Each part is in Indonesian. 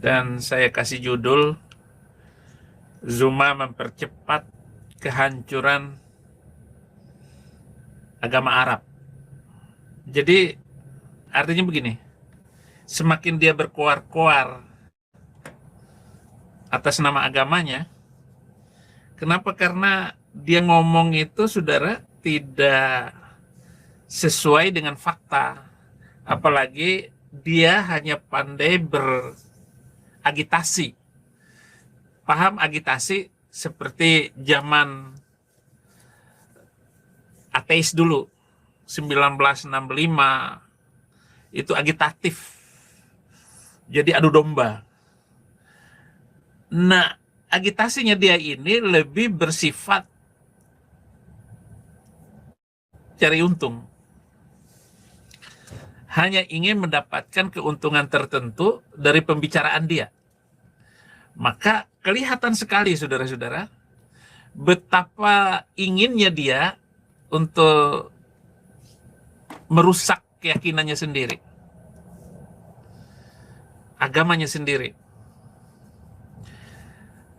Dan saya kasih judul Zuma mempercepat kehancuran agama Arab. Jadi artinya begini, semakin dia berkoar-koar atas nama agamanya. Kenapa? Karena dia ngomong itu, saudara, tidak sesuai dengan fakta. Apalagi dia hanya pandai beragitasi. Paham agitasi seperti zaman ateis dulu, 1965, itu agitatif. Jadi adu domba. Nah, agitasinya dia ini lebih bersifat cari untung. Hanya ingin mendapatkan keuntungan tertentu dari pembicaraan dia. Maka kelihatan sekali, saudara-saudara, betapa inginnya dia untuk merusak keyakinannya sendiri, agamanya sendiri.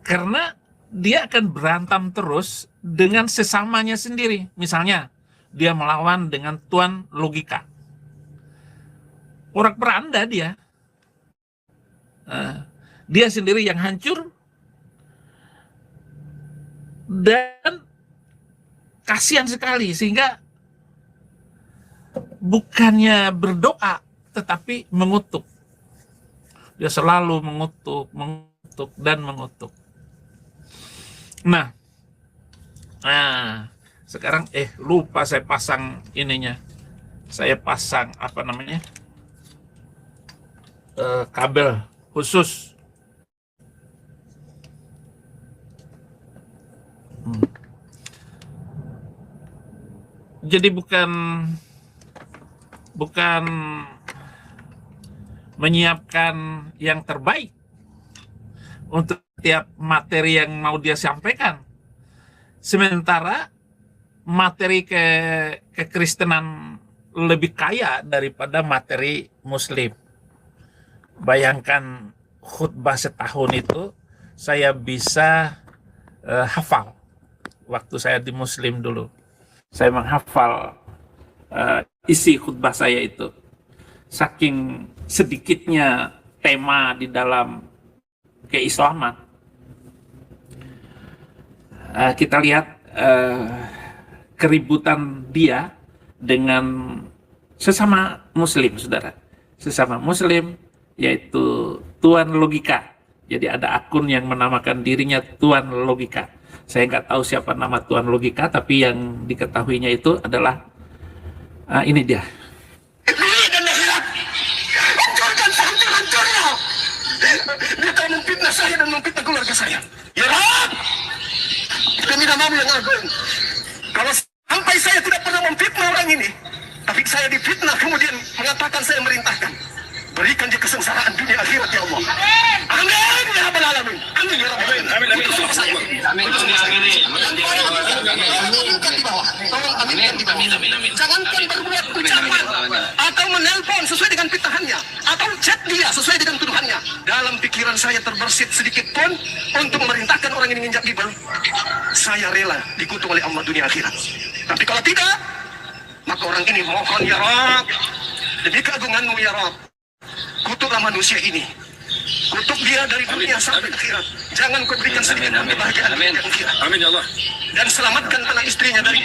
Karena dia akan berantem terus dengan sesamanya sendiri. Misalnya, dia melawan dengan tuan logika. Orang beranda dia. Dia sendiri yang hancur. Dan kasihan sekali, sehingga bukannya berdoa, tetapi mengutuk. Dia selalu mengutuk, dan mengutuk. Nah, sekarang lupa saya pasang ininya. Saya pasang apa namanya? Kabel khusus. Jadi bukan menyiapkan yang terbaik untuk tiap materi yang mau dia sampaikan. Sementara materi kekristenan lebih kaya daripada materi Muslim. Bayangkan khutbah setahun itu saya bisa hafal. Waktu saya di Muslim dulu, saya menghafal isi khutbah saya itu. Saking sedikitnya tema di dalam keislaman. Kita lihat keributan dia dengan sesama Muslim, saudara. Sesama Muslim, yaitu Tuan Logika. Jadi ada akun yang menamakan dirinya Tuan Logika. Saya nggak tahu siapa nama Tuan Logika, tapi yang diketahuinya itu adalah ini dia. Dia telah memfitnah saya dan memfitnah keluarga saya. Ya Rab, demi namamu yang agung, kalau sampai saya tidak pernah memfitnah orang ini, tapi saya difitnah kemudian mengatakan saya merintahkan, berikan dia kesengsaraan dunia akhirat ya Allah. Amin ya Rabbal Alamin. Amin ya Rabbal Alamin. Itu sumpah saya. Amin. Aminkan di bawah. Tolong aminkan di bawah. Jangankan berbuat ucapan atau menelpon sesuai dengan fitnahannya atau chat dia sesuai dengan tuduhannya. Dalam pikiran saya terbersit sedikit pun untuk memerintahkan orang ini menginjak gibah. Saya rela dikutuk oleh Allah dunia akhirat. Tapi kalau tidak, maka orang ini mohon ya Rabb, demi keagunganmu ya Rabb, kutuklah manusia ini. Kutuk dia dari dunia sampai akhirat. Jangan kau berikan sedikit pun kebahagiaan di akhirat. Amin ya Allah. Dan selamatkan anak istrinya dari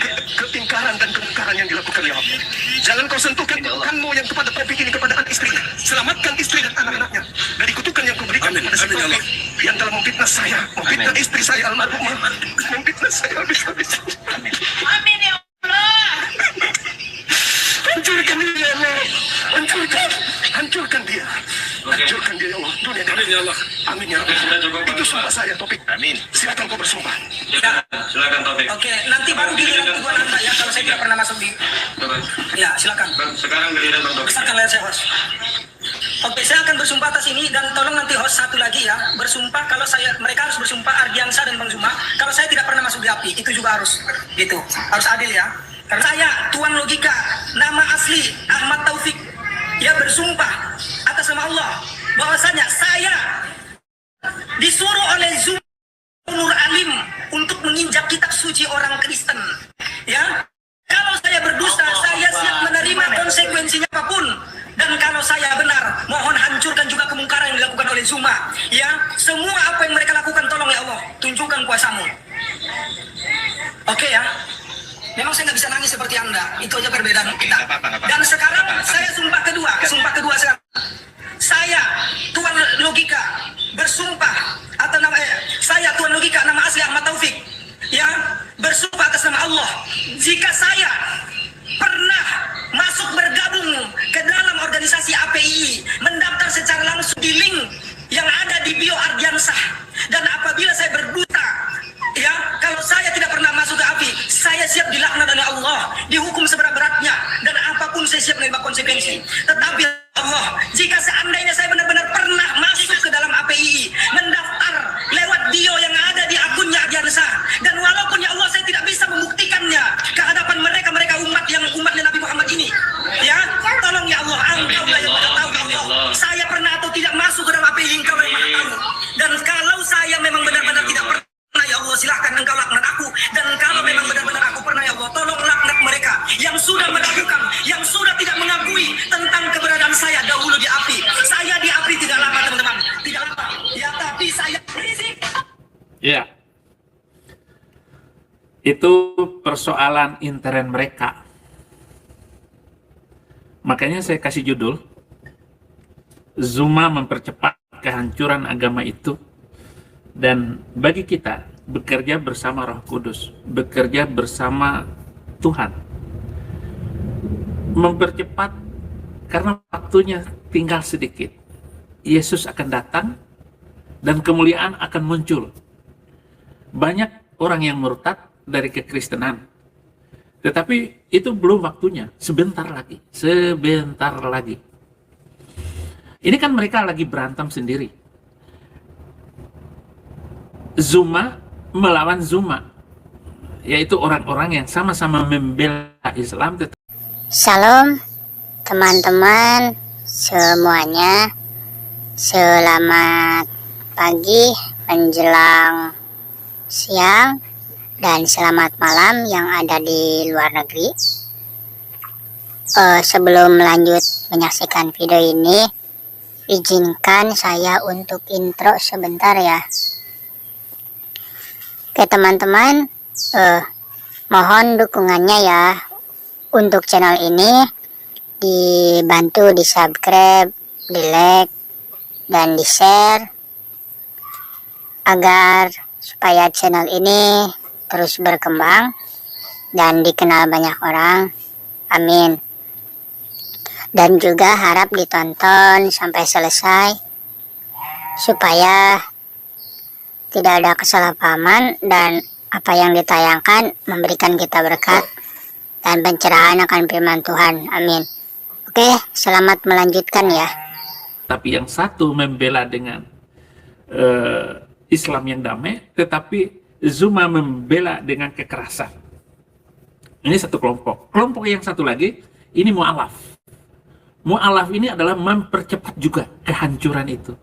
keingkaran dan kemungkaran yang dilakukan ya Allah. Jangan kau sentuh keburukanmu yang kepada Taufik ini kepada anak istrinya. Selamatkan istri dan anak-anaknya dari kutukan yang kau berikan kepada si Taufik yang telah memfitnah saya, memfitnah istri saya almarhumah, memfitnah saya habis-habisan. Amin ya Allah. Hancurkan dia ya Allah. Hancurkan dia. Hancurkan dia ya Allah. Dunia amin ya Allah. Amin ya Allah. Itu sumpah saya Taufik. Amin. Silakan kau bersumpah. Silakan Taufik. Oke, nanti baru giliran tujuan Anda ya kalau saya tidak pernah masuk di. Ya, silakan. Sekarang giliran Bang Taufik. Besarkan layar saya, host. Oke, saya akan bersumpah atas ini dan tolong nanti host satu lagi ya, bersumpah kalau mereka harus bersumpah Ardiansa dan Bang Zuma kalau saya tidak pernah masuk di api, itu juga harus gitu, harus adil ya. Karena saya Tuan Logika, nama asli Ahmad Taufik, ya bersumpah atas nama Allah bahwasanya saya oleh Zuma. Ya, semua apa yang mereka lakukan, tolong ya Allah, tunjukkan kuasamu. Oke ya. Memang saya nggak bisa nangis seperti Anda. Itu aja perbedaan kita. Dan sekarang saya sumpah kedua sekarang. Saya Tuan Logika bersumpah atau saya Tuan Logika nama asli Ahmad Taufik, ya, bersumpah atas nama Allah, jika saya pernah masuk bergabung ke dalam organisasi APII, mendaftar secara langsung di link yang ada di bio Ardiansah, dan apabila saya berdusta, ya, kalau saya tidak pernah masuk ke API, saya siap dilaknat oleh Allah, dihukum seberat-beratnya, dan apapun saya siap menerima konsekuensi. Tetapi Allah, jika seandainya saya benar-benar pernah masuk ke dalam API, mendaftar lewat bio yang ada di akunnya Ardiansah, dan walaupun ya Allah saya tidak bisa membuktikannya ke hadapan mereka umatnya Nabi Muhammad ini, ya, tolong ya Allah, Engkau lah yang tahu ya Allah, saya pernah atau tidak masuk ke dalam API, Engkau yang Maha tahu. Dan kalau saya memang benar-benar tidak pernah, ya Allah, silahkan Engkau laknat aku. Dan kalau memang benar-benar aku pernah, ya Allah, tolong laknat mereka yang sudah melakukan, yang sudah tidak mengakui tentang keberadaan saya dahulu di API. Saya di API tidak lama, teman-teman, tidak lama, ya, tapi saya berisik. Ya, itu persoalan intern mereka. Makanya saya kasih judul, Zuma mempercepat kehancuran agama itu. Dan bagi kita, bekerja bersama Roh Kudus, bekerja bersama Tuhan, mempercepat karena waktunya tinggal sedikit. Yesus akan datang dan kemuliaan akan muncul. Banyak orang yang murtad dari kekristenan, tetapi itu belum waktunya. Sebentar lagi. Ini kan mereka lagi berantem sendiri. Zuma melawan Zuma, yaitu orang-orang yang sama-sama membela Islam. Shalom teman-teman semuanya, selamat pagi menjelang siang dan selamat malam yang ada di luar negeri. Sebelum lanjut menyaksikan video ini, izinkan saya untuk intro sebentar ya. Oke teman-teman, mohon dukungannya ya untuk channel ini, dibantu di subscribe, di like, dan di share agar supaya channel ini terus berkembang dan dikenal banyak orang. Amin. Dan juga harap ditonton sampai selesai supaya tidak ada kesalahpahaman dan apa yang ditayangkan memberikan kita berkat dan pencerahan akan firman Tuhan. Amin. Oke, selamat melanjutkan ya. Tapi yang satu membela dengan Islam yang damai, tetapi Zuma membela dengan kekerasan. Ini satu kelompok. Kelompok yang satu lagi, ini mu'alaf. Mu'alaf ini adalah mempercepat juga kehancuran itu.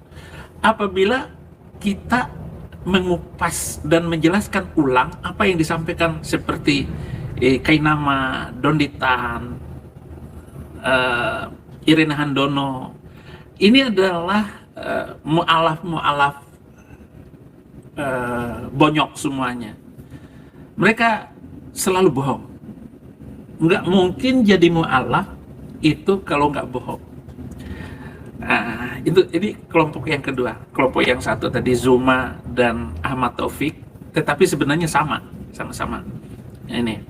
Apabila kita mengupas dan menjelaskan ulang apa yang disampaikan seperti Kainama, Donditan, Irena Handono, ini adalah mu'alaf bonyok semuanya. Mereka selalu bohong. Nggak mungkin jadi mu'alaf itu kalau nggak bohong. Ini kelompok yang kedua. Kelompok yang satu tadi Zuma dan Ahmad Taufik, tetapi sebenarnya sama-sama. Ini.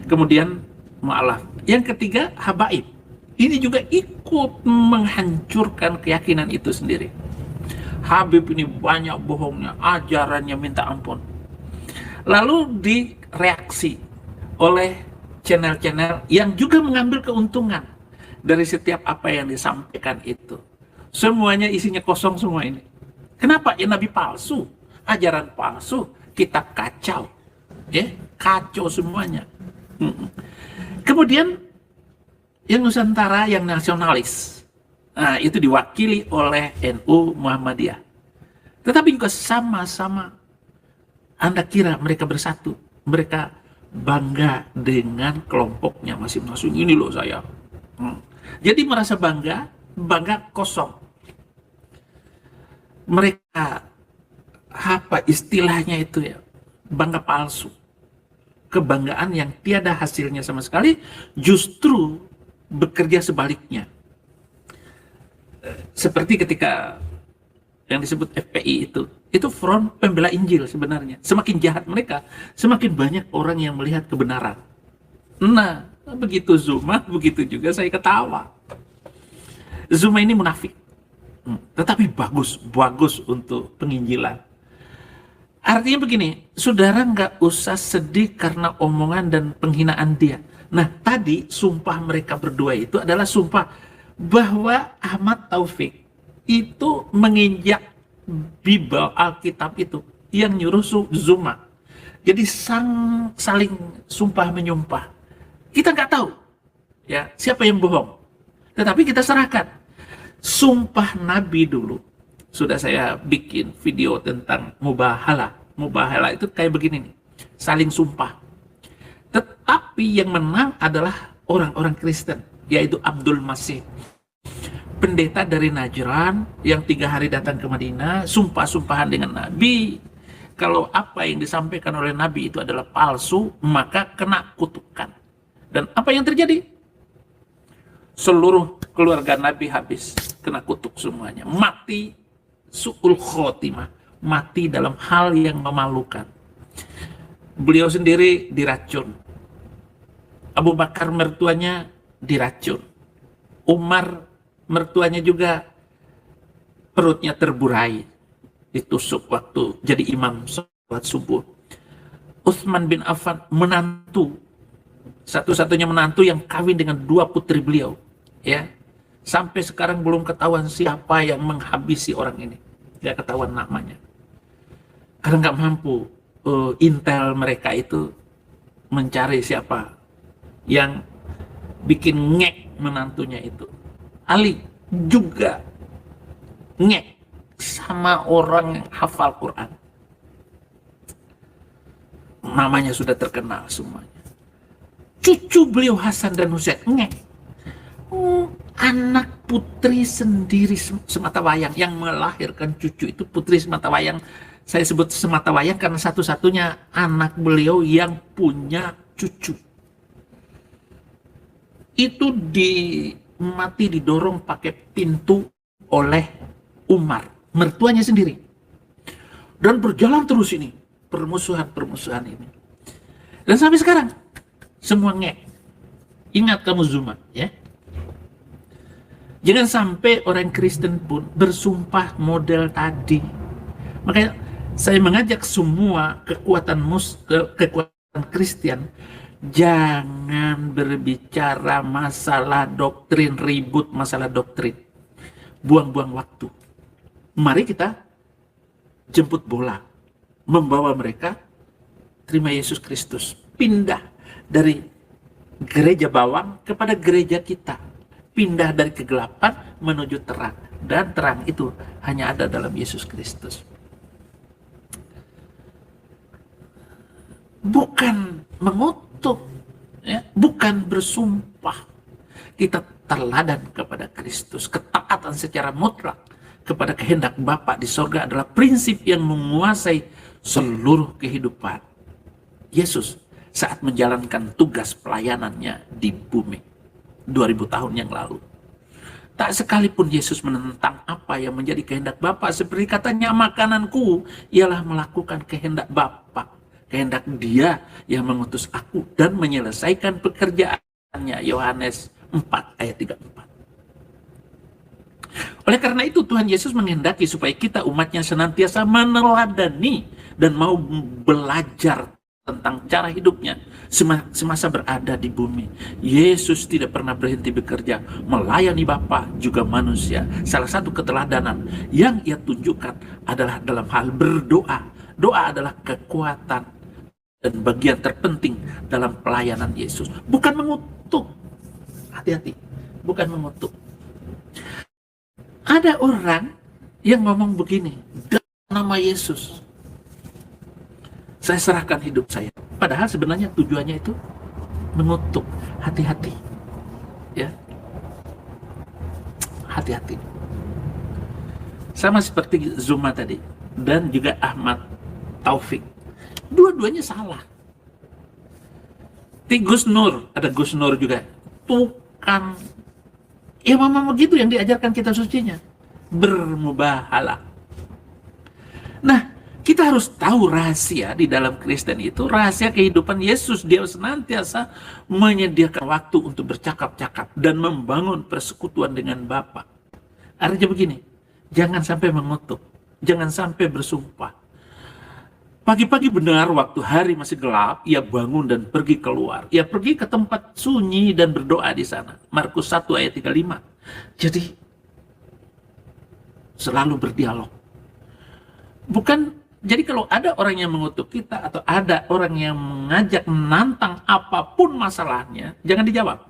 Kemudian mu'alaf. Yang ketiga habaib. Ini juga ikut menghancurkan keyakinan itu sendiri. Habib ini banyak bohongnya, ajarannya minta ampun. Lalu direaksi oleh channel-channel yang juga mengambil keuntungan dari setiap apa yang disampaikan itu. Semuanya isinya kosong semua ini. Kenapa? Ya nabi palsu, ajaran palsu, kitab kacau. Kacau semuanya. Kemudian yang Nusantara, yang nasionalis, itu diwakili oleh NU Muhammadiyah. Tetapi juga sama-sama, Anda kira mereka bersatu, mereka bangga dengan kelompoknya masing-masing. Ini loh saya. Jadi merasa bangga kosong. mereka apa istilahnya itu ya, bangga palsu, kebanggaan yang tiada hasilnya sama sekali, justru bekerja sebaliknya. Seperti ketika yang disebut FPI itu front pembela Injil sebenarnya. Semakin jahat mereka, semakin banyak orang yang melihat kebenaran. Nah, begitu Zuma, begitu juga saya ketawa. Zuma ini munafik, tetapi bagus untuk penginjilan. Artinya begini, saudara nggak usah sedih karena omongan dan penghinaan dia. Nah, tadi sumpah mereka berdua itu adalah sumpah bahwa Ahmad Taufik itu menginjak Bible, Alkitab itu, yang nyuruh Zuma. Jadi saling sumpah menyumpah. Kita nggak tahu ya siapa yang bohong, tetapi kita serahkan. Sumpah Nabi dulu, sudah saya bikin video tentang mubahalah. Mubahalah itu kayak begini nih, saling sumpah. Tetapi yang menang adalah orang-orang Kristen, yaitu Abdul Masih, pendeta dari Najran yang 3 hari datang ke Madinah, sumpah-sumpahan dengan Nabi. Kalau apa yang disampaikan oleh Nabi itu adalah palsu, maka kena kutukan. Dan apa yang terjadi? Seluruh keluarga Nabi habis kena kutuk semuanya. Mati su'ul khotimah, mati dalam hal yang memalukan. Beliau sendiri diracun. Abu Bakar mertuanya diracun. Umar mertuanya juga perutnya terburai, ditusuk waktu jadi imam sholat subuh. Utsman bin Affan menantu, satu-satunya menantu yang kawin dengan 2 putri beliau, ya, sampai sekarang belum ketahuan siapa yang menghabisi orang ini, nggak ketahuan namanya, karena nggak mampu intel mereka itu mencari siapa yang bikin ngek menantunya itu. Ali juga ngek sama orang yang hafal Quran, namanya sudah terkenal semuanya. Cucu beliau Hasan dan Husain ngek. Anak putri sendiri sematawayang yang melahirkan cucu itu putri sematawayang. Saya sebut sematawayang karena satu-satunya anak beliau yang punya cucu. Itu mati didorong pakai pintu oleh Umar, mertuanya sendiri. Dan berjalan terus ini, permusuhan ini. Dan sampai sekarang semua ngek. Ingat kamu Zuma, ya. Jangan sampai orang Kristen pun bersumpah model tadi. Makanya saya mengajak semua kekuatan Kristen, jangan berbicara masalah doktrin, ribut masalah doktrin. Buang-buang waktu. Mari kita jemput bola, membawa mereka terima Yesus Kristus, pindah dari gereja bawang kepada gereja kita, pindah dari kegelapan menuju terang, dan terang itu hanya ada dalam Yesus Kristus. Bukan mengutuk, ya, bukan bersumpah. Kita teladan kepada Kristus. Ketaatan secara mutlak kepada kehendak Bapa di sorga adalah prinsip yang menguasai seluruh kehidupan Yesus saat menjalankan tugas pelayanannya di bumi 2000 tahun yang lalu. Tak sekalipun Yesus menentang apa yang menjadi kehendak Bapa, seperti katanya, makananku ialah melakukan kehendak Bapa, kehendak Dia yang mengutus aku dan menyelesaikan pekerjaannya. Yohanes 4 ayat 34. Oleh karena itu Tuhan Yesus menghendaki supaya kita umatnya senantiasa meneladani dan mau belajar tentang cara hidupnya semasa berada di bumi. Yesus tidak pernah berhenti bekerja, melayani Bapa juga manusia. Salah satu keteladanan yang Ia tunjukkan adalah dalam hal berdoa. Doa adalah kekuatan dan bagian terpenting dalam pelayanan Yesus. Bukan mengutuk. Hati-hati, bukan mengutuk. Ada orang yang ngomong begini, dalam nama Yesus saya serahkan hidup saya. Padahal sebenarnya tujuannya itu mengutuk. Hati-hati. Ya. Hati-hati. Sama seperti Zuma tadi dan juga Ahmad Taufik. Dua-duanya salah. Gus Nur, ada Gus Nur juga. Tukang, ya memang begitu yang diajarkan kitab sucinya. Bermubahalah. Nah, kita harus tahu rahasia di dalam Kristen itu, rahasia kehidupan Yesus. Dia senantiasa menyediakan waktu untuk bercakap-cakap dan membangun persekutuan dengan Bapa. Artinya begini, jangan sampai mengutuk, jangan sampai bersumpah. Pagi-pagi benar waktu hari masih gelap, ia bangun dan pergi keluar. Ia pergi ke tempat sunyi dan berdoa di sana. Markus 1 ayat 35. Jadi, selalu berdialog. Jadi kalau ada orang yang mengutuk kita atau ada orang yang mengajak menantang apapun masalahnya, jangan dijawab.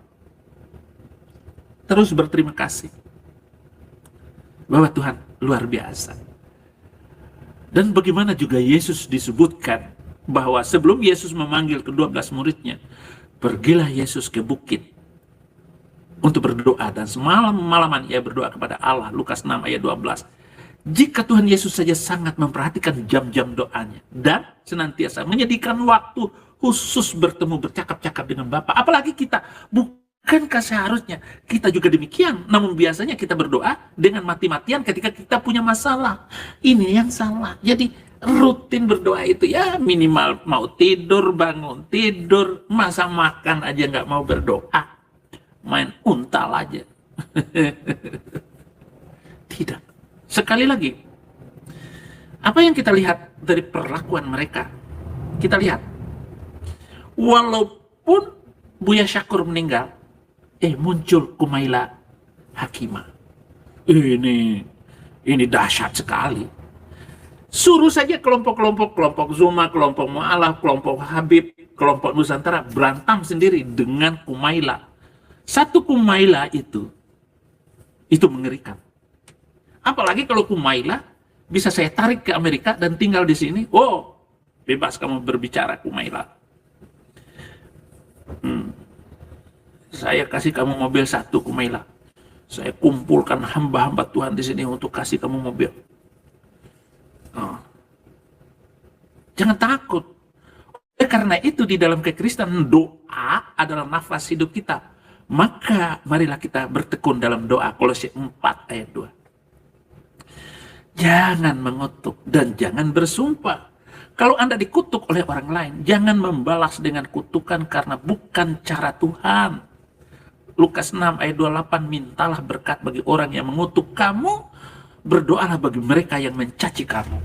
Terus berterima kasih bahwa Tuhan luar biasa. Dan bagaimana juga Yesus disebutkan bahwa sebelum Yesus memanggil ke-12 muridnya, pergilah Yesus ke bukit untuk berdoa dan semalam-malaman ia berdoa kepada Allah. Lukas 6 ayat 12. Jika Tuhan Yesus saja sangat memperhatikan jam-jam doanya dan senantiasa menyediakan waktu khusus bertemu bercakap-cakap dengan Bapa, apalagi kita, bukankah seharusnya kita juga demikian? Namun biasanya kita berdoa dengan mati-matian ketika kita punya masalah. Ini yang salah. Jadi rutin berdoa itu ya minimal mau tidur, bangun tidur, masa makan aja nggak mau berdoa, main untal aja. Tidak. Sekali lagi, apa yang kita lihat dari perlakuan mereka? Kita lihat, walaupun Buya Syakur meninggal, muncul Kumaila Hakimah. Ini dahsyat sekali. Suruh saja kelompok Zuma, kelompok Mu'alaf, kelompok Habib, kelompok Nusantara berantem sendiri dengan Kumaila. Satu Kumaila itu mengerikan. Apalagi kalau Kumaila bisa saya tarik ke Amerika dan tinggal di sini. Oh, bebas kamu berbicara Kumaila. Saya kasih kamu mobil satu Kumaila. Saya kumpulkan hamba-hamba Tuhan di sini untuk kasih kamu mobil. Jangan takut. Karena itu di dalam kekristenan doa adalah nafas hidup kita. Maka marilah kita bertekun dalam doa. Kolose 4 ayat 2. Jangan mengutuk dan jangan bersumpah. Kalau Anda dikutuk oleh orang lain, jangan membalas dengan kutukan karena bukan cara Tuhan. Lukas 6 ayat 28, mintalah berkat bagi orang yang mengutuk kamu, berdoalah bagi mereka yang mencaci kamu.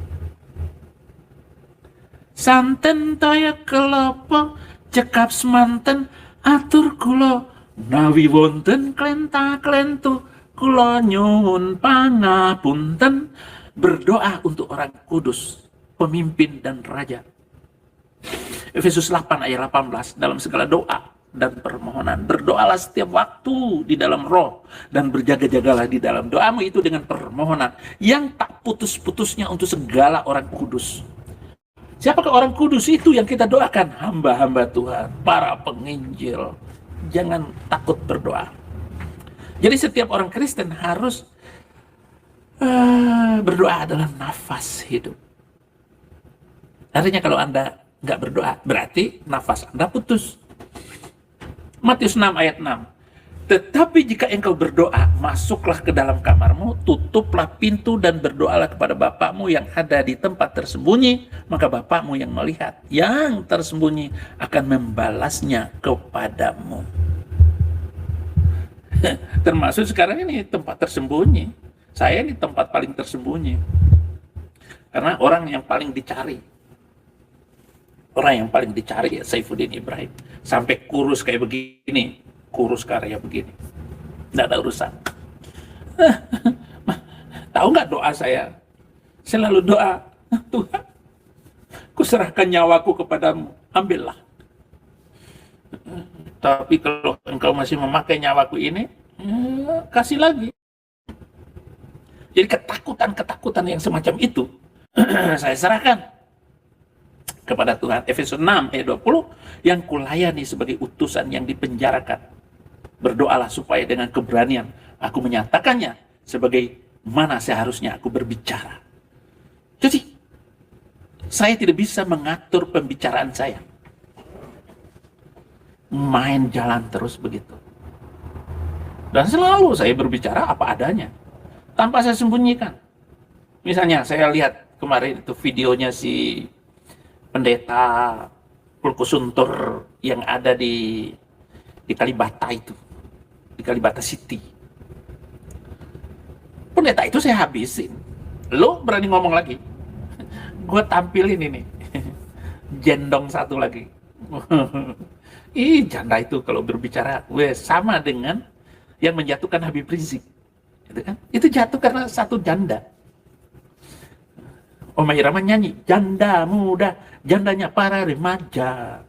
Santen toya kelopo, cekap semanten, atur kulo, nawi wonten klenta klentu, kulo nyuwun pangapunten. Berdoa untuk orang kudus, pemimpin dan raja. Efesus 8 ayat 18, dalam segala doa dan permohonan, berdoalah setiap waktu di dalam roh, dan berjaga-jagalah di dalam doamu itu dengan permohonan, yang tak putus-putusnya untuk segala orang kudus. Siapakah orang kudus itu yang kita doakan? Hamba-hamba Tuhan, para penginjil. Jangan takut berdoa. Jadi setiap orang Kristen harus berdoa adalah nafas hidup. Artinya kalau Anda nggak berdoa, berarti nafas Anda putus. Matius 6 ayat 6. Tetapi jika engkau berdoa, masuklah ke dalam kamarmu, tutuplah pintu dan berdoalah kepada Bapamu yang ada di tempat tersembunyi, maka Bapamu yang melihat yang tersembunyi akan membalasnya kepadamu. Termasuk sekarang ini tempat tersembunyi. Saya ini tempat paling tersembunyi. Karena orang yang paling dicari. Orang yang paling dicari ya Saifuddin Ibrahim. Sampai kurus kayak begini. Kurus karya begini. Tidak ada urusan. Tahu nggak doa saya? Selalu doa, Tuhan, kuserahkan nyawaku kepadamu. Ambillah. Tapi kalau engkau masih memakai nyawaku ini, kasih lagi. Jadi ketakutan yang semacam itu saya serahkan kepada Tuhan. Efesus 6 ayat 20, yang kulayani sebagai utusan yang dipenjarakan. Berdoalah supaya dengan keberanian aku menyatakannya sebagai mana seharusnya aku berbicara. Jadi, saya tidak bisa mengatur pembicaraan saya. Main jalan terus begitu. Dan selalu saya berbicara apa adanya, tanpa saya sembunyikan. Misalnya saya lihat kemarin itu videonya si pendeta Pulkusuntur yang ada di Kalibata itu, di Kalibata City. Pendeta itu saya habisin. Lo berani ngomong lagi? Gue tampilin ini. Jendong satu lagi. Janda itu kalau berbicara sama dengan yang menjatuhkan Habib Rizik. Gitu kan? Itu jatuh karena satu janda. Oma Irama nyanyi, janda muda, jandanya para remaja,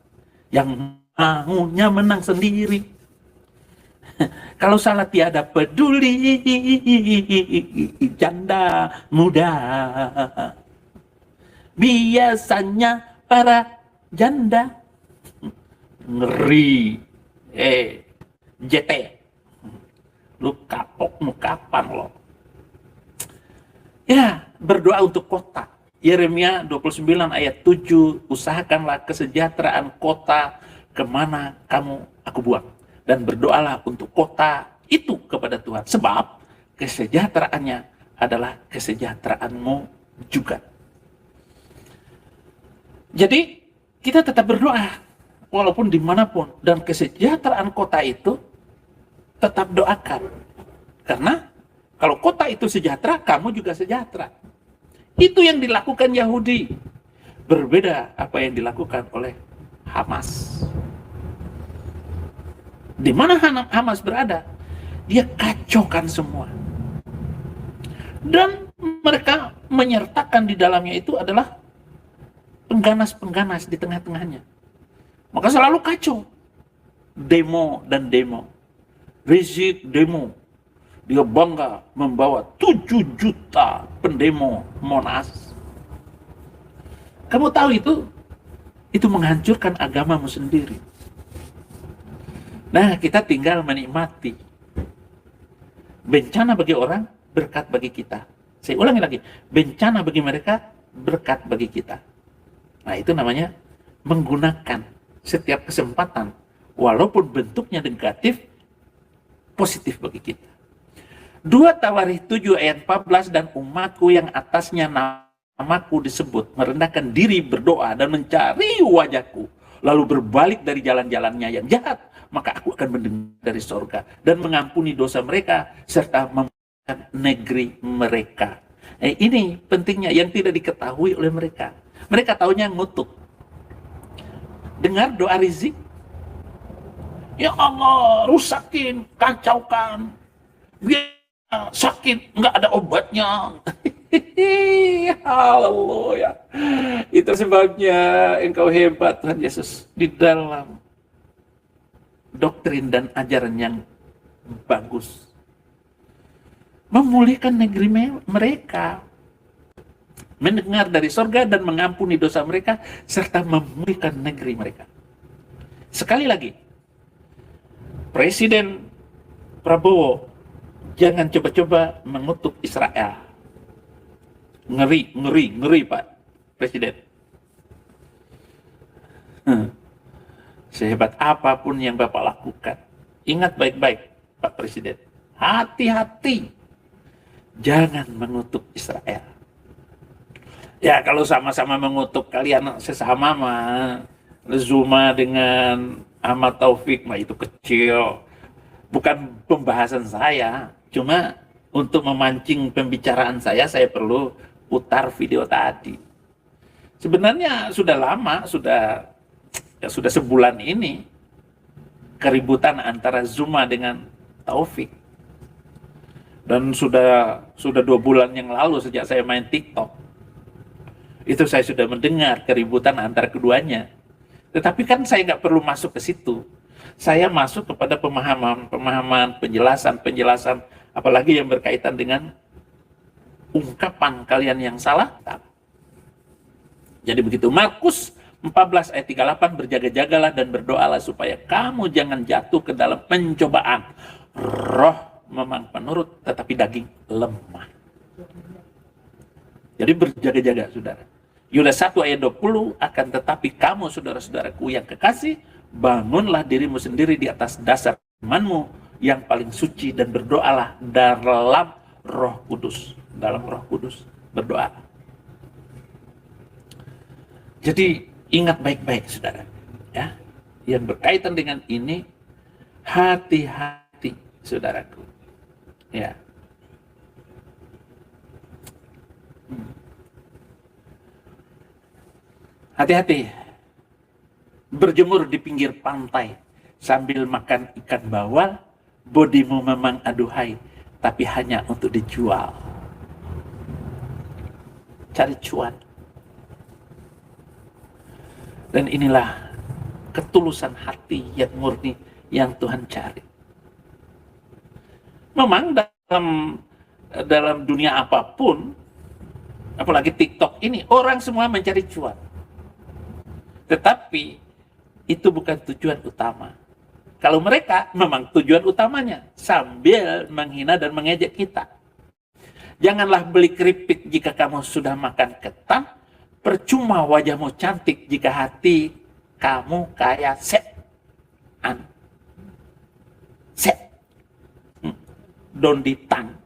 yang maunya menang sendiri. Kalau salah tiada peduli, janda muda. Biasanya para janda ngeri. JT, lu kapok mu kapan lo? Ya, berdoa untuk kota. Yeremia 29 ayat 7, usahakanlah kesejahteraan kota kemana aku buang. Dan berdoalah untuk kota itu kepada Tuhan. Sebab kesejahteraannya adalah kesejahteraanmu juga. Jadi kita tetap berdoa walaupun dimanapun. Dan kesejahteraan kota itu tetap doakan. Karena kalau kota itu sejahtera, kamu juga sejahtera. Itu yang dilakukan Yahudi. Berbeda apa yang dilakukan oleh Hamas. Di mana Hamas berada, dia kacaukan semua. Dan mereka menyertakan di dalamnya itu adalah pengganas-pengganas di tengah-tengahnya. Maka selalu kacau. Demo dan demo. Rizik demo. Dia bangga membawa 7 juta pendemo Monas. Kamu tahu itu menghancurkan agamamu sendiri. Nah, kita tinggal menikmati. Bencana bagi orang, berkat bagi kita. Saya ulangi lagi, bencana bagi mereka, berkat bagi kita. Nah, itu namanya menggunakan setiap kesempatan, walaupun bentuknya negatif, positif bagi kita. 2 Tawarikh 7 ayat 14, dan umatku yang atasnya namaku disebut, merendahkan diri berdoa dan mencari wajahku, lalu berbalik dari jalan-jalannya yang jahat, maka aku akan mendengar dari sorga dan mengampuni dosa mereka serta memulihkan negeri mereka. Ini pentingnya yang tidak diketahui oleh mereka. Mereka taunya ngutuk. Dengar doa Rizik. Ya Allah, rusakin, kacaukan. Biar sakit, nggak ada obatnya. Haleluya. Itu sebabnya engkau hebat Tuhan Yesus di dalam doktrin dan ajaran yang bagus. Memulihkan negeri mereka. Mendengar dari sorga dan mengampuni dosa mereka, serta memulihkan negeri mereka. Sekali lagi, Presiden Prabowo jangan coba-coba mengutuk Israel. Ngeri Pak Presiden. Sehebat apapun yang Bapak lakukan, ingat baik-baik Pak Presiden, hati-hati, jangan mengutuk Israel. Ya kalau sama-sama mengutuk kalian sesama mah, Zuma dengan Ahmad Taufik mah itu kecil, bukan pembahasan saya. Cuma untuk memancing pembicaraan saya perlu putar video tadi. Sebenarnya sudah lama, sudah sebulan ini keributan antara Zuma dengan Taufik. Dan sudah 2 bulan yang lalu sejak saya main TikTok. Itu saya sudah mendengar keributan antara keduanya. Tetapi kan saya nggak perlu masuk ke situ. Saya masuk kepada pemahaman, penjelasan, apalagi yang berkaitan dengan ungkapan kalian yang salah. Jadi begitu. Markus 14 ayat 38, berjaga-jagalah dan berdoalah supaya kamu jangan jatuh ke dalam pencobaan. Roh memang penurut, tetapi daging lemah. Jadi berjaga-jaga, saudara. Yudas 1 ayat 20, akan tetapi kamu, saudara-saudaraku yang kekasih, bangunlah dirimu sendiri di atas dasar imanmu yang paling suci dan berdoalah dalam Roh Kudus. Dalam Roh Kudus berdoa. Jadi ingat baik-baik, saudara. Ya, yang berkaitan dengan ini, hati-hati, saudaraku. Ya. Hati-hati. Berjemur di pinggir pantai sambil makan ikan bawal, bodimu memang aduhai, tapi hanya untuk dijual. Cari cuan. Dan inilah ketulusan hati yang murni yang Tuhan cari. Memang dalam dunia apapun, apalagi TikTok ini, orang semua mencari cuan. Tetapi itu bukan tujuan utama. Kalau mereka memang tujuan utamanya sambil menghina dan mengejek kita. Janganlah beli keripik jika kamu sudah makan ketan. Percuma wajahmu cantik jika hati kamu kayak setan. Donditan.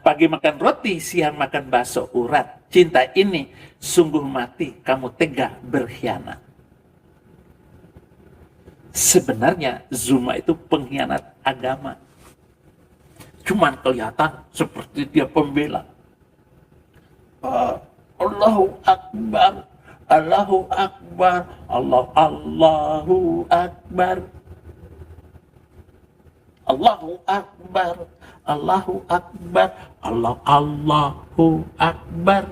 Pagi makan roti, siang makan bakso urat. Cinta ini sungguh mati, kamu tega berkhianat. Sebenarnya Zuma itu pengkhianat agama. Cuman kelihatan seperti dia pembela. Allahu Akbar, Allahu Akbar, Allahu Akbar, Allahu Akbar, Allahu Akbar, Allahu Akbar.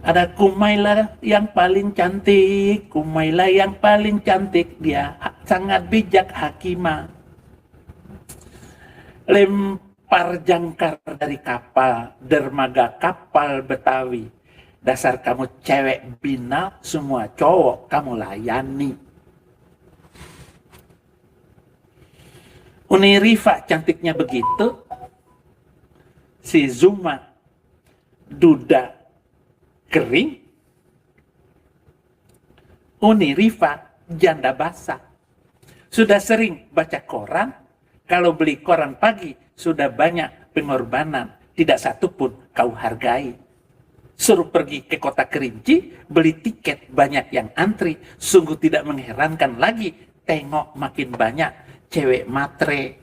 Ada Kumaila yang paling cantik, Kumaila yang paling cantik, dia sangat bijak hakimah. Lempar jangkar dari kapal, dermaga kapal Betawi. Dasar kamu cewek bina, semua cowok kamu layani. Uni Rifa cantiknya begitu, si Zuma duda kering, Uni Rifa janda basah. Sudah sering baca koran, kalau beli koran pagi sudah banyak pengorbanan, tidak satu pun kau hargai. Suruh pergi ke kota Kerinci, beli tiket banyak yang antri, sungguh tidak mengherankan lagi, tengok makin banyak cewek matre.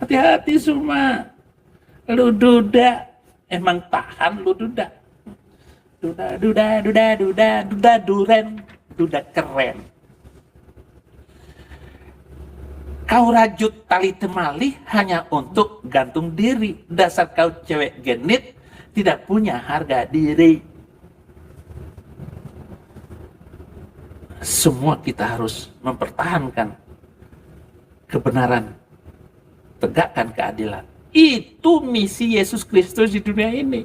Hati-hati Zuma, lu duda, emang tahan lu duda. Duda duren, duda keren. Kau rajut tali temali hanya untuk gantung diri. Dasar kau cewek genit, tidak punya harga diri. Semua kita harus mempertahankan kebenaran, tegakkan keadilan. Itu misi Yesus Kristus di dunia ini.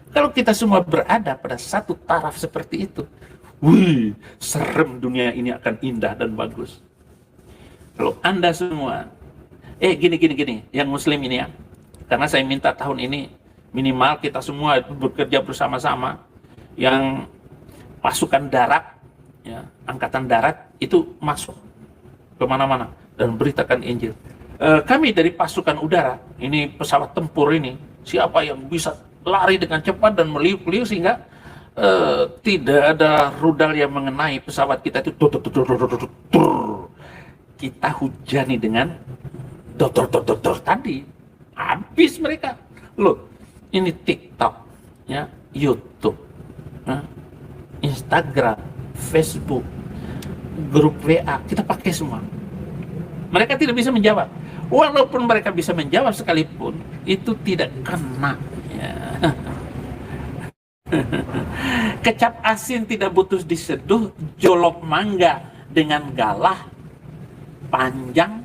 Kalau kita semua berada pada satu taraf seperti itu, wih, serem, dunia ini akan indah dan bagus. Kalau Anda semua, gini, yang muslim ini ya, karena saya minta tahun ini minimal kita semua bekerja bersama-sama, yang pasukan darat, ya, angkatan darat itu masuk kemana-mana dan beritakan Injil. Kami dari pasukan udara, ini pesawat tempur ini, siapa yang bisa lari dengan cepat dan meliuk-liuk sehingga tidak ada rudal yang mengenai pesawat kita itu, kita hujani dengan dor tadi, habis mereka. Loh, ini TikTok, ya, YouTube, Instagram, Facebook, grup WA, kita pakai semua. Mereka tidak bisa menjawab. Walaupun mereka bisa menjawab sekalipun, itu tidak kena. Ya. Kecap asin tidak butuh diseduh, jolok mangga dengan galah panjang,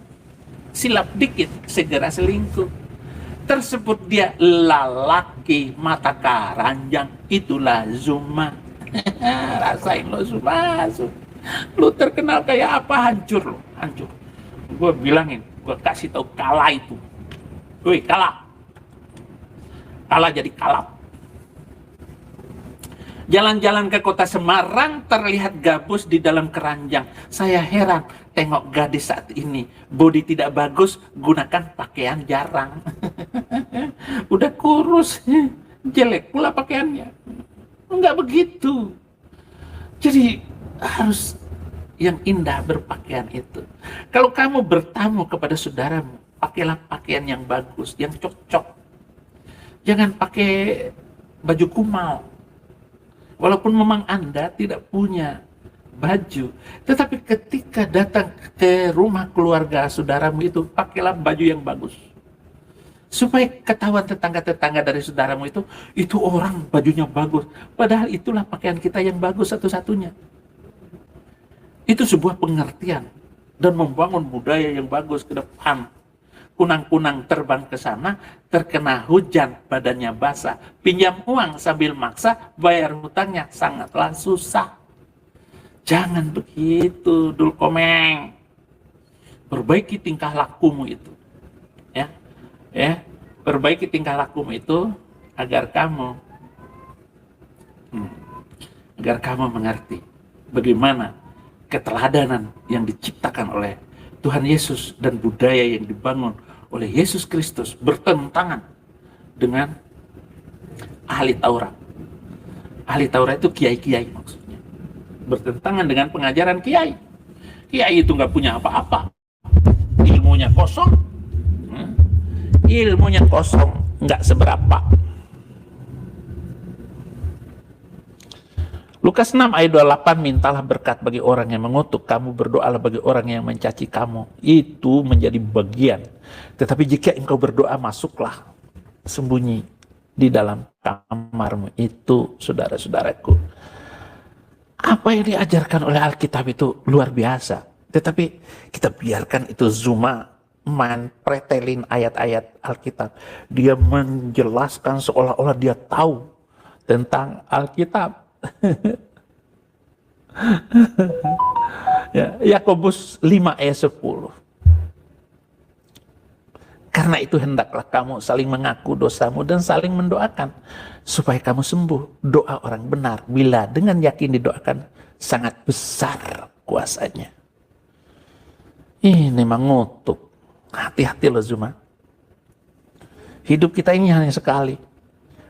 silap dikit segera selingkuh. Tersebut dia lalaki mata karanjang, itulah Zuma. Rasain lo Zuma, lu terkenal kayak apa, hancur lo, hancur. Gue bilangin, Gua kasih tahu Kala itu. Woi, Kala. Kala jadi kalap. Jalan-jalan ke kota Semarang terlihat gabus di dalam keranjang. Saya heran tengok gadis saat ini. Bodi tidak bagus, gunakan pakaian jarang. Udah kurus, jelek pula pakaiannya. Enggak begitu. Jadi harus yang indah berpakaian itu. Kalau kamu bertamu kepada saudaramu, pakailah pakaian yang bagus, yang cocok. Jangan pakai baju kumal. Walaupun memang Anda tidak punya baju, tetapi ketika datang ke rumah keluarga saudaramu itu, pakailah baju yang bagus. Supaya ketahuan tetangga-tetangga dari saudaramu itu orang bajunya bagus. Padahal itulah pakaian kita yang bagus satu-satunya. Itu sebuah pengertian dan membangun budaya yang bagus ke depan. Kunang-kunang terbang ke sana, terkena hujan, badannya basah. Pinjam uang sambil maksa, bayar hutangnya sangatlah susah. Jangan begitu, Dul Komeng. Perbaiki tingkah lakumu itu. Ya, perbaiki tingkah lakumu itu agar kamu mengerti bagaimana keteladanan yang diciptakan oleh Tuhan Yesus dan budaya yang dibangun oleh Yesus Kristus bertentangan dengan ahli Taurat. Ahli Taurat itu kiai-kiai maksudnya. Bertentangan dengan pengajaran kiai. Kiai itu nggak punya apa-apa. Ilmunya kosong. Ilmunya kosong, nggak seberapa. Lukas 6 ayat 28, mintalah berkat bagi orang yang mengutuk kamu, berdoalah bagi orang yang mencaci kamu. Itu menjadi bagian. Tetapi jika engkau berdoa, masuklah sembunyi di dalam kamarmu. Itu, saudara-saudaraku. Apa yang diajarkan oleh Alkitab itu luar biasa. Tetapi kita biarkan itu Zuma main pretelin ayat-ayat Alkitab. Dia menjelaskan seolah-olah dia tahu tentang Alkitab. Ya, Yakobus 5 ayat 10. Karena itu hendaklah kamu saling mengaku dosamu dan saling mendoakan supaya kamu sembuh. Doa orang benar bila dengan yakin didoakan sangat besar kuasanya. Ini mengutuk. Hati-hati loh Zuma. Hidup kita ini hanya sekali.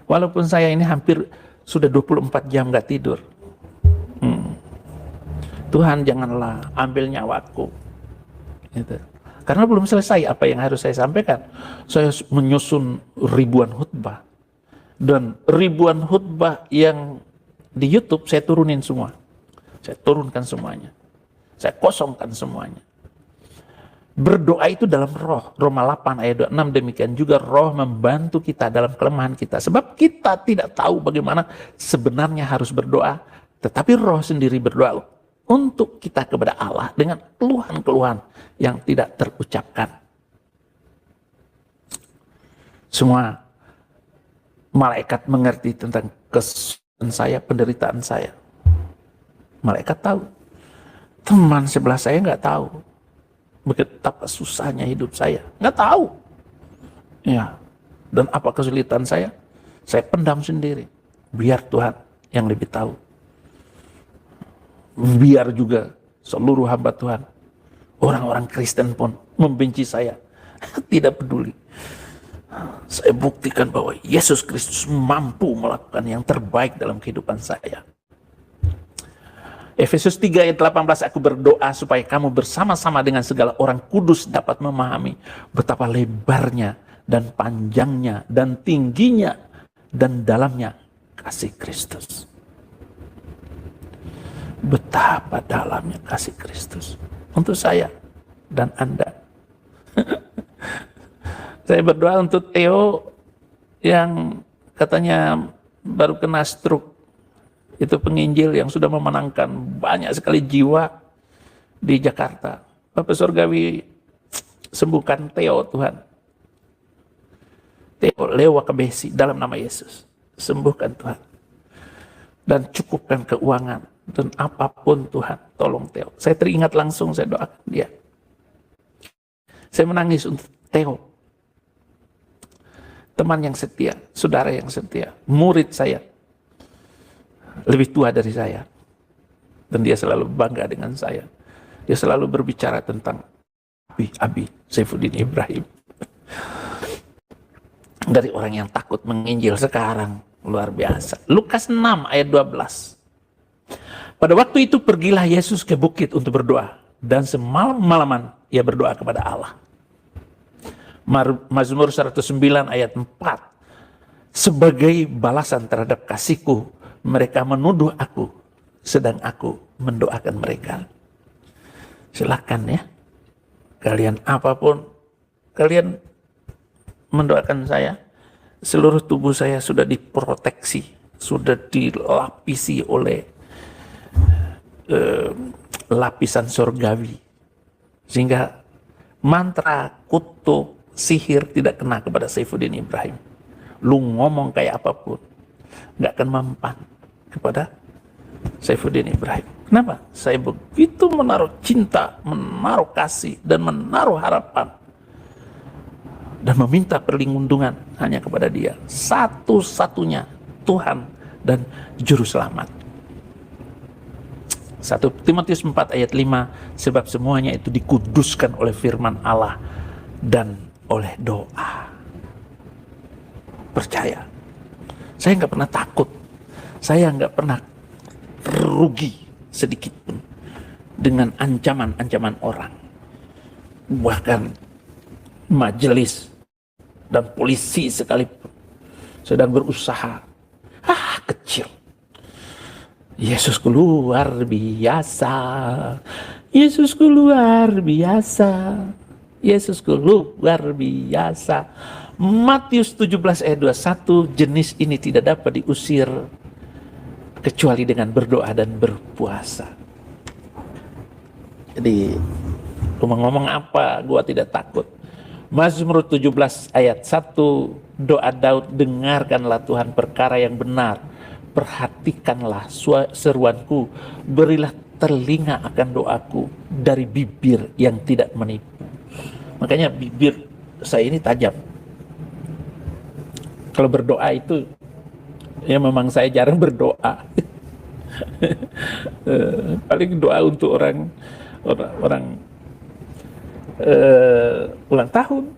Walaupun saya ini hampir sudah 24 jam gak tidur. Tuhan janganlah ambil nyawaku. Gitu. Karena belum selesai apa yang harus saya sampaikan. Saya menyusun ribuan khutbah. Dan ribuan khutbah yang di YouTube saya turunin semua. Saya turunkan semuanya. Saya kosongkan semuanya. Berdoa itu dalam roh. Roma 8 ayat 26, demikian juga roh membantu kita dalam kelemahan kita. Sebab kita tidak tahu bagaimana sebenarnya harus berdoa. Tetapi roh sendiri berdoa untuk kita kepada Allah dengan keluhan-keluhan yang tidak terucapkan. Semua malaikat mengerti tentang kesulitan saya, penderitaan saya. Malaikat tahu. Teman sebelah saya nggak tahu. Betapa susahnya hidup saya, nggak tahu. Ya, dan apa kesulitan saya pendam sendiri. Biar Tuhan yang lebih tahu. Biar juga seluruh hamba Tuhan, orang-orang Kristen pun membenci saya, tidak peduli. Saya buktikan bahwa Yesus Kristus mampu melakukan yang terbaik dalam kehidupan saya. Efesus 3 ayat 18, aku berdoa supaya kamu bersama-sama dengan segala orang kudus dapat memahami betapa lebarnya dan panjangnya dan tingginya dan dalamnya kasih Kristus. Betapa dalamnya kasih Kristus untuk saya dan Anda. Saya berdoa untuk Theo yang katanya baru kena stroke. Itu penginjil yang sudah memenangkan banyak sekali jiwa di Jakarta. Bapak Surgawi, sembuhkan Theo Tuhan. Theo Lewa Kebesi dalam nama Yesus. Sembuhkan Tuhan. Dan cukupkan keuangan. Dan apapun Tuhan, tolong Theo. Saya teringat langsung, saya doakan dia. Saya menangis untuk Theo. Teman yang setia, saudara yang setia, murid saya. Lebih tua dari saya. Dan dia selalu bangga dengan saya. Dia selalu berbicara tentang Abi Saifuddin Ibrahim. Dari orang yang takut menginjil sekarang, luar biasa. Lukas 6 ayat 12. Pada waktu itu pergilah Yesus ke bukit untuk berdoa. Dan semalam-malaman ia berdoa kepada Allah. Mazmur 109 ayat 4. Sebagai balasan terhadap kasihku, mereka menuduh aku, sedang aku mendoakan mereka. Silakan ya. Kalian apapun, kalian mendoakan saya. Seluruh tubuh saya sudah diproteksi, sudah dilapisi oleh lapisan surgawi. Sehingga mantra, kutuk, sihir tidak kena kepada Saifuddin Ibrahim. Lu ngomong kayak apapun, nggak akan mempan kepada Saifuddin Ibrahim. Kenapa? Saya begitu menaruh cinta, menaruh kasih, dan menaruh harapan. Dan meminta perlindungan hanya kepada dia. Satu-satunya Tuhan dan Juru Selamat. 1 Timotius 4 ayat 5, sebab semuanya itu dikuduskan oleh firman Allah dan oleh doa. Percaya. Saya nggak pernah takut. Saya nggak pernah rugi sedikit pun dengan ancaman-ancaman orang. Bahkan majelis dan polisi sekalipun sedang berusaha. Kecil. Yesusku luar biasa. Yesusku luar biasa. Yesusku luar biasa. Matius 17 ayat 21, jenis ini tidak dapat diusir kecuali dengan berdoa dan berpuasa. Jadi, ngomong apa, gua tidak takut. Mazmur 17 ayat 1, doa Daud, dengarkanlah Tuhan perkara yang benar, perhatikanlah seruanku, berilah telinga akan doaku dari bibir yang tidak menipu. Makanya bibir saya ini tajam. Kalau berdoa itu, ya memang saya jarang berdoa. Paling doa untuk orang ulang tahun,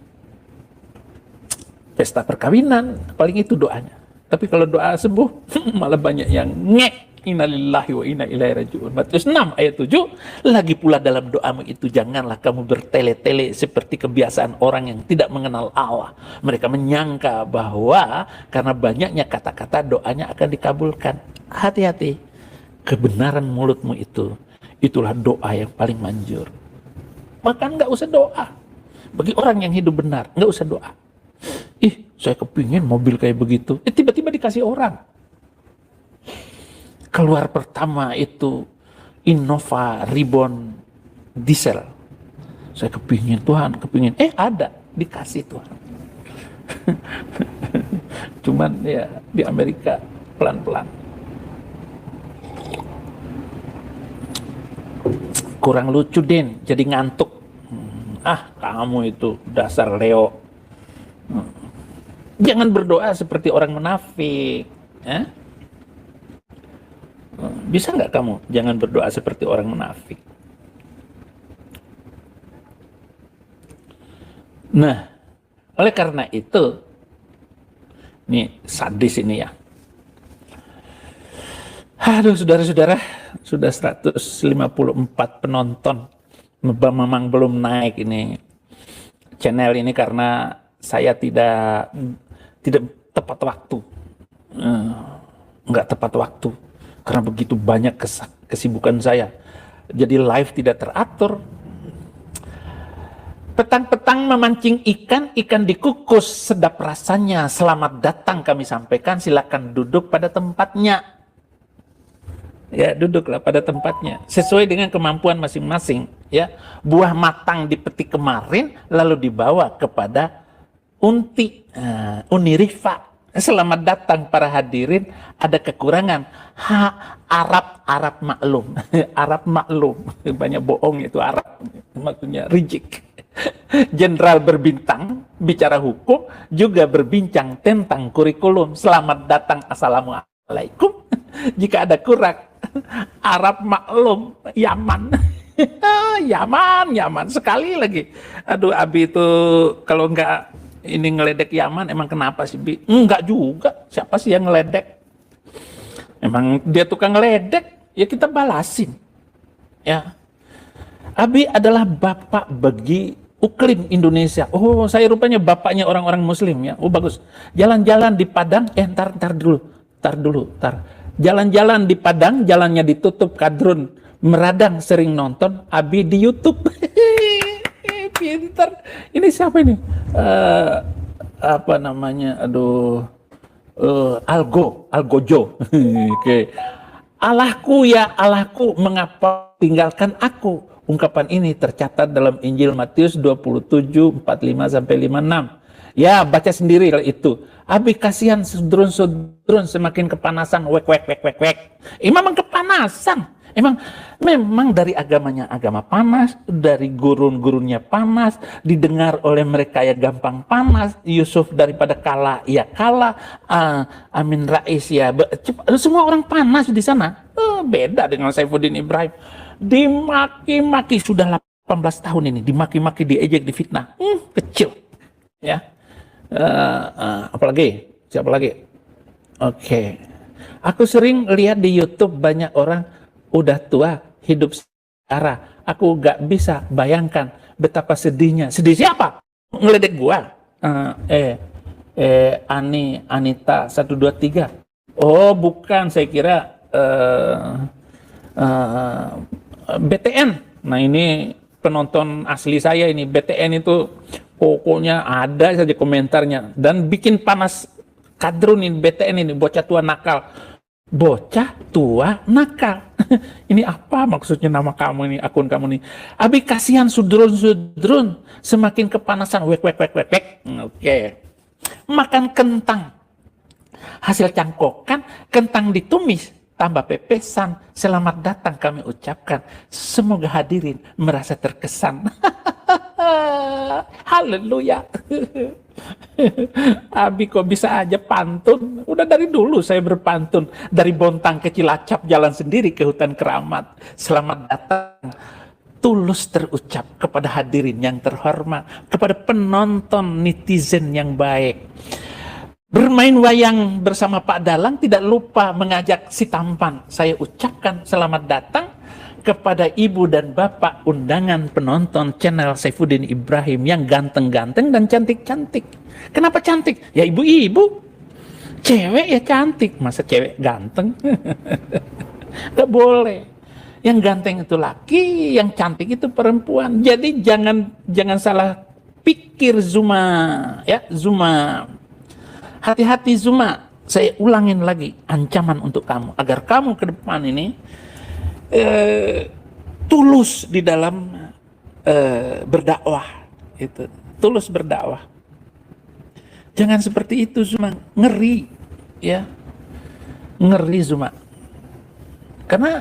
pesta perkawinan, paling itu doanya. Tapi kalau doa sembuh, malah banyak yang ngek. Innalillahi wa inna ilaihi raji'un. Matius 6 ayat 7, lagi pula dalam doamu itu janganlah kamu bertele-tele seperti kebiasaan orang yang tidak mengenal Allah. Mereka menyangka bahwa karena banyaknya kata-kata doanya akan dikabulkan. Hati-hati, kebenaran mulutmu itulah doa yang paling manjur. Maka nggak usah doa. Bagi orang yang hidup benar, nggak usah doa. Saya kepingin mobil kayak begitu. Tiba-tiba dikasih orang. Keluar pertama itu Innova Ribbon diesel. Saya kepingin Tuhan, ada, dikasih Tuhan. Cuman ya di Amerika pelan-pelan. Kurang lucu Den, jadi ngantuk. Kamu itu dasar Leo. Jangan berdoa seperti orang munafik. Bisa nggak kamu jangan berdoa seperti orang munafik? Nah, oleh karena itu, ini sadis ini ya. Aduh, saudara-saudara, sudah 154 penonton. Memang belum naik ini channel ini karena saya tidak tepat waktu. Nggak tepat waktu. Karena begitu banyak kesibukan saya. Jadi live tidak teratur. Petang-petang memancing ikan dikukus, sedap rasanya. Selamat datang kami sampaikan, silakan duduk pada tempatnya. Ya, duduklah pada tempatnya. Sesuai dengan kemampuan masing-masing. Ya, buah matang dipetik kemarin, lalu dibawa kepada Uni Rifa. Selamat datang para hadirin, ada kekurangan. Arab maklum. Arab maklum. Banyak bohong itu Arab. Maksudnya reject. Jenderal berbintang, bicara hukum, juga berbincang tentang kurikulum. Selamat datang, assalamualaikum. Jika ada kurang, Arab maklum, Yaman. Yaman sekali lagi. Aduh, Abi itu kalau nggak ini ngeledek Yaman, emang kenapa sih, Bi? Enggak juga. Siapa sih yang ngeledek? Emang dia tukang ngeledek, ya kita balasin. Ya. Abi adalah bapak bagi uklim Indonesia. Oh, saya rupanya bapaknya orang-orang Muslim ya. Oh, bagus. Jalan-jalan di Padang, ntar dulu. Jalan-jalan di Padang, jalannya ditutup, kadrun meradang, sering nonton. Abi di YouTube. Pintar. Ini siapa ini? Apa namanya? Aduh. Algojo. Oke. Allahku ya Allahku, mengapa tinggalkan aku? Ungkapan ini tercatat dalam Injil Matius 27, 45 sampai 56. Ya, baca sendiri itu. Abi kasihan sudrun semakin kepanasan, wek. Memang kepanasan. Memang dari agamanya agama panas, dari gurun-gurunnya panas, didengar oleh mereka ya gampang panas. Yusuf daripada kalah ya kalah, Amin Rais ya semua orang panas di sana. Beda dengan Saifuddin Ibrahim. Dimaki-maki sudah 18 tahun ini, dimaki-maki, diejek, difitnah. Kecil. Ya. Apalagi? Siapa lagi? Oke. Aku sering lihat di YouTube banyak orang udah tua, hidup secara. Aku gak bisa bayangkan betapa sedihnya. Sedih siapa? Ngeledek gua. Anita 123. Oh, bukan, saya kira BTN. Nah, ini penonton asli saya ini. BTN itu pokoknya ada saja komentarnya dan bikin panas kadrun ini. BTN ini bocah tua nakal. Bocah tua nakal. Ini apa maksudnya nama kamu ini, akun kamu ini? Abi kasihan sudrun semakin kepanasan, wek. Oke. Makan kentang. Hasil cangkokan, kentang ditumis, tambah pepesan. Selamat datang kami ucapkan. Semoga hadirin merasa terkesan. Haleluya. Abi kok bisa aja pantun? Udah dari dulu saya berpantun. Dari Bontang ke Cilacap, jalan sendiri ke hutan keramat. Selamat datang tulus terucap kepada hadirin yang terhormat, kepada penonton netizen yang baik. Bermain wayang bersama Pak Dalang, tidak lupa mengajak si tampan. Saya ucapkan selamat datang kepada ibu dan bapak undangan penonton channel Saifuddin Ibrahim yang ganteng-ganteng dan cantik-cantik. Kenapa cantik? Ya ibu-ibu. Cewek ya cantik. Masa cewek ganteng? Gak boleh. Yang ganteng itu laki, yang cantik itu perempuan. Jadi jangan salah pikir Zuma. Ya, Zuma. Hati-hati Zuma. Saya ulangin lagi ancaman untuk kamu. Agar kamu ke depan ini tulus di dalam berdakwah, itu tulus berdakwah. Jangan seperti itu Zuma, ngeri ya, ngeri Zuma. Karena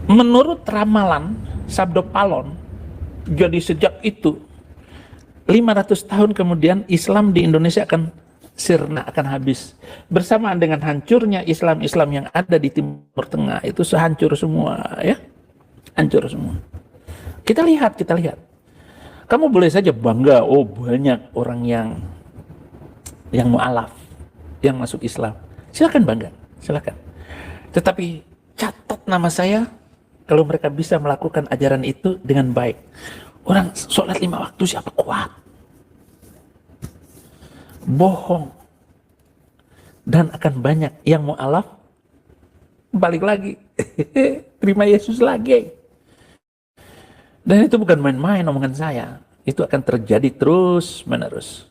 menurut ramalan Sabdo Palon, jadi sejak itu 500 tahun kemudian Islam di Indonesia akan sirna, akan habis. Bersamaan dengan hancurnya Islam yang ada di Timur Tengah, itu sehancur semua ya. Hancur semua. Kita lihat. Kamu boleh saja bangga, oh banyak orang yang mu'alaf, yang masuk Islam. Silakan bangga, silakan. Tetapi catat nama saya kalau mereka bisa melakukan ajaran itu dengan baik. Orang sholat 5 waktu siapa kuat? Bohong. Dan akan banyak yang mu'alaf balik lagi. Terima Yesus lagi. Dan itu bukan main-main omongan saya. Itu akan terjadi terus menerus.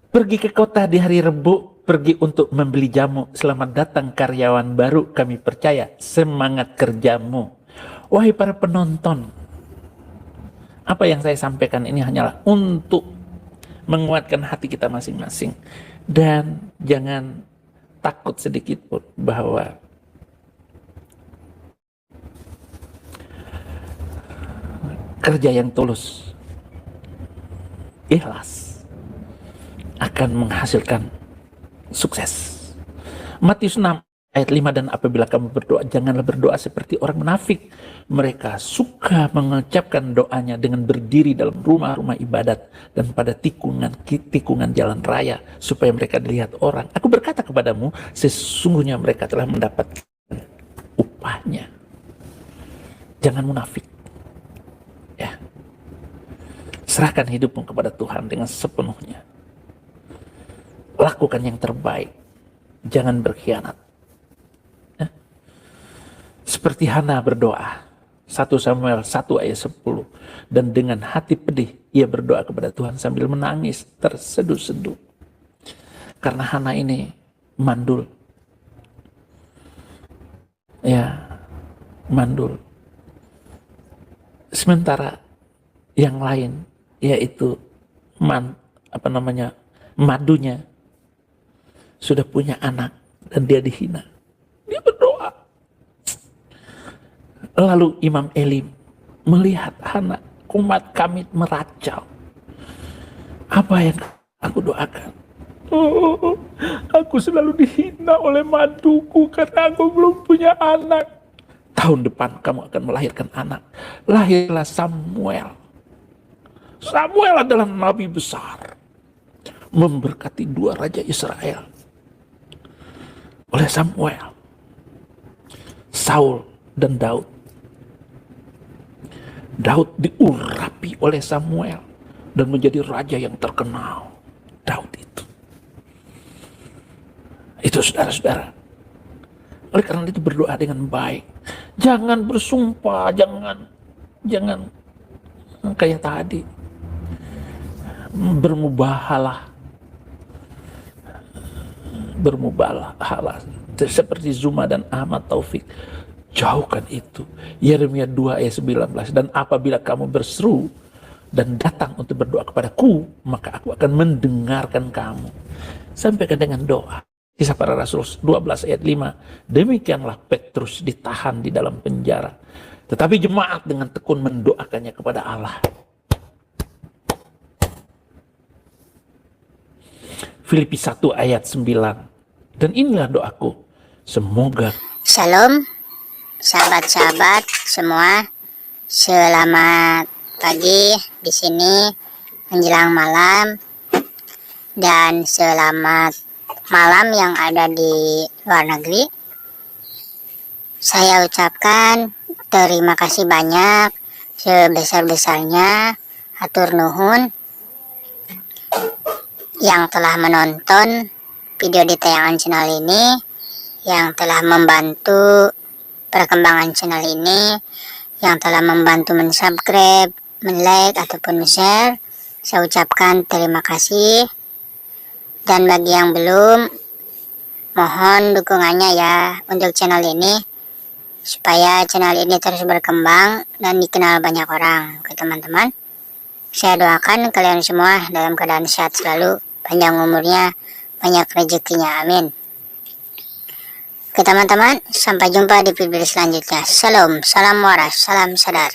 Pergi ke kota di hari Rebu, pergi untuk membeli jamu. Selamat datang karyawan baru, kami percaya semangat kerjamu. Wahai para penonton, apa yang saya sampaikan ini hanyalah untuk menguatkan hati kita masing-masing. Dan jangan takut sedikit pun bahwa kerja yang tulus, ikhlas, akan menghasilkan sukses. Matius 6 ayat 5, dan apabila kamu berdoa, janganlah berdoa seperti orang munafik. Mereka suka mengucapkan doanya dengan berdiri dalam rumah-rumah ibadat dan pada tikungan jalan raya, supaya mereka dilihat orang. Aku berkata kepadamu, sesungguhnya mereka telah mendapatkan upahnya. Jangan munafik. Ya. Serahkan hidupmu kepada Tuhan dengan sepenuhnya. Lakukan yang terbaik. Jangan berkhianat. Ya. Seperti Hana berdoa. 1 Samuel 1 ayat 10. Dan dengan hati pedih, ia berdoa kepada Tuhan sambil menangis, terseduh-seduh. Karena Hana ini mandul. Ya, mandul. Sementara yang lain, yaitu madunya, sudah punya anak dan dia dihina. Dia berdoa. Lalu Imam Eli melihat Hana, umat kami meracau. Apa yang aku doakan? Oh, aku selalu dihina oleh maduku karena aku belum punya anak. Tahun depan kamu akan melahirkan anak. Lahirlah Samuel. Samuel adalah nabi besar, memberkati 2 raja Israel. Oleh Samuel, Saul dan Daud. Daud diurapi oleh Samuel dan menjadi raja yang terkenal. Daud itu saudara-saudara. Oleh karena itu berdoa dengan baik. Jangan bersumpah, jangan kayak tadi. Bermubahalah seperti Zuma dan Ahmad Taufik. Jauhkan itu. Yeremia 2 ayat 19. Dan apabila kamu berseru dan datang untuk berdoa kepadaku, maka aku akan mendengarkan kamu. Sampaikan dengan doa. Kisah Para Rasul 12 ayat 5. Demikianlah Petrus ditahan di dalam penjara, tetapi jemaat dengan tekun mendoakannya kepada Allah. Filipi 1 ayat 9. Dan inilah doaku, semoga Shalom, sahabat-sahabat semua. Selamat pagi di sini menjelang malam, dan selamat malam yang ada di luar negeri. Saya ucapkan terima kasih banyak, sebesar-besarnya, hatur nuhun yang telah menonton video di tayangan channel ini, yang telah membantu perkembangan channel ini, yang telah membantu mensubscribe, men-like, ataupun share. Saya ucapkan terima kasih. Dan bagi yang belum, mohon dukungannya ya untuk channel ini, supaya channel ini terus berkembang dan dikenal banyak orang. Oke teman-teman, saya doakan kalian semua dalam keadaan sehat selalu, panjang umurnya, banyak rezekinya, amin. Oke teman-teman, sampai jumpa di video selanjutnya. Shalom, salam waras, salam sadar.